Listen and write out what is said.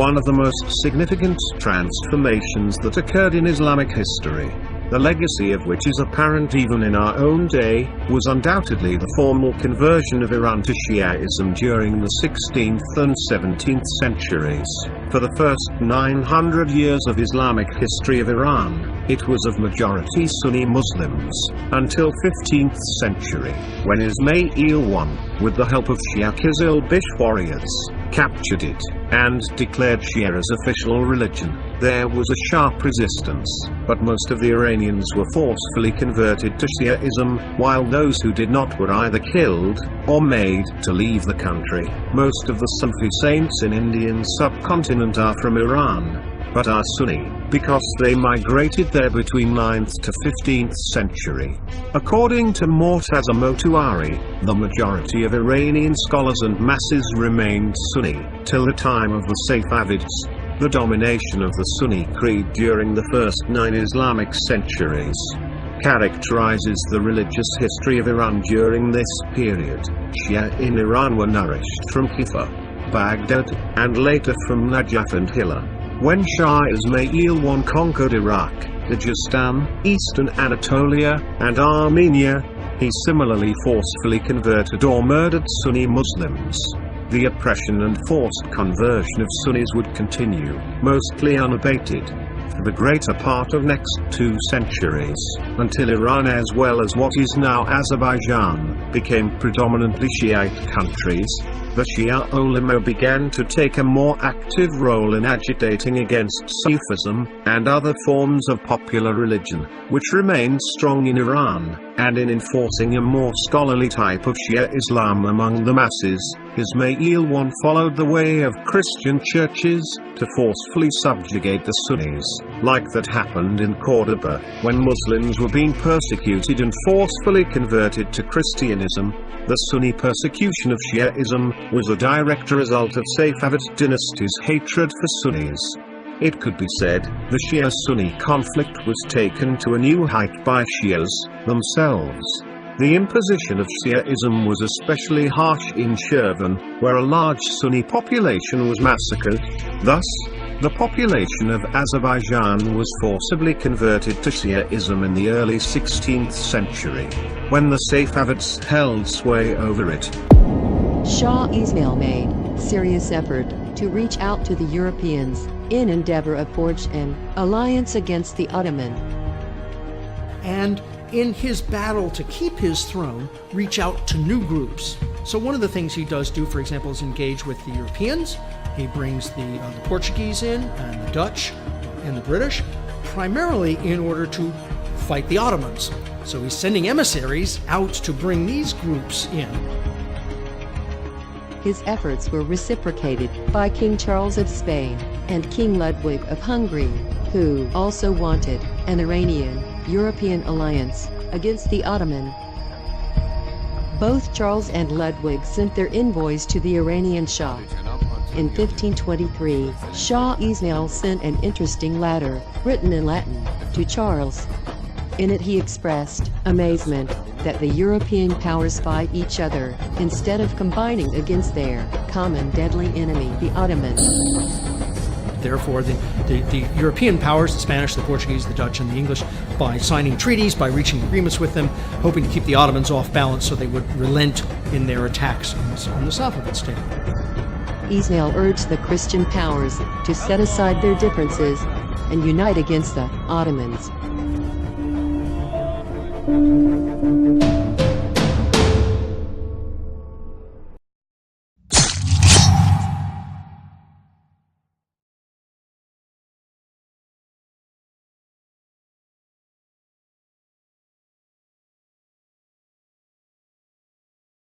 one of the most significant transformations that occurred in Islamic history, the legacy of which is apparent even in our own day, was undoubtedly the formal conversion of Iran to Shiaism during the 16th and 17th centuries. For the first 900 years of Islamic history of Iran, it was of majority Sunni Muslims, until 15th century, when Ismail I, with the help of Shia Qizilbash warriors, captured it, and declared Shia as official religion. There was a sharp resistance, but most of the Iranians were forcefully converted to Shiaism, while those who did not were either killed, or made to leave the country. Most of the Sufi saints in Indian subcontinent are from Iran, but are Sunni, because they migrated there between 9th to 15th century. According to Mortaza Motouari, the majority of Iranian scholars and masses remained Sunni, till the time of the Safavids, the domination of the Sunni creed during the first 9 Islamic centuries characterizes the religious history of Iran during this period. Shia in Iran were nourished from Kufa, Baghdad, and later from Najaf and Hilla. When Shah Ismail I conquered Iraq, Dagestan, eastern Anatolia, and Armenia, he similarly forcefully converted or murdered Sunni Muslims. The oppression and forced conversion of Sunnis would continue, mostly unabated, for the greater part of next 2 centuries, until Iran as well as what is now Azerbaijan, became predominantly Shiite countries. The Shia ulama began to take a more active role in agitating against Sufism, and other forms of popular religion, which remained strong in Iran, and in enforcing a more scholarly type of Shia Islam among the masses. Ismail I followed the way of Christian churches, to forcefully subjugate the Sunnis, like that happened in Cordoba, when Muslims were being persecuted and forcefully converted to Christianism. The Sunni persecution of Shiaism was a direct result of Safavid dynasty's hatred for Sunnis. It could be said, the Shia-Sunni conflict was taken to a new height by Shias themselves. The imposition of Shiaism was especially harsh in Shirvan, where a large Sunni population was massacred. Thus, the population of Azerbaijan was forcibly converted to Shiaism in the early 16th century, when the Safavids held sway over it. Shah Ismail made serious effort to reach out to the Europeans, in endeavor of forge an alliance against the Ottoman. And in his battle to keep his throne, reach out to new groups. So one of the things he does do, for example, is engage with the Europeans. He brings the Portuguese in, and the Dutch, and the British, primarily in order to fight the Ottomans. So he's sending emissaries out to bring these groups in. His efforts were reciprocated by King Charles of Spain and King Ludwig of Hungary, who also wanted an Iranian-European alliance against the Ottoman. Both Charles and Ludwig sent their envoys to the Iranian Shah. In 1523, Shah Ismail sent an interesting letter, written in Latin, to Charles. In it he expressed amazement that the European powers fight each other, instead of combining against their common deadly enemy, the Ottomans. Therefore, the European powers, the Spanish, the Portuguese, the Dutch, and the English, by signing treaties, by reaching agreements with them, hoping to keep the Ottomans off balance so they would relent in their attacks on the Safavid state. Ismail urged the Christian powers to set aside their differences and unite against the Ottomans.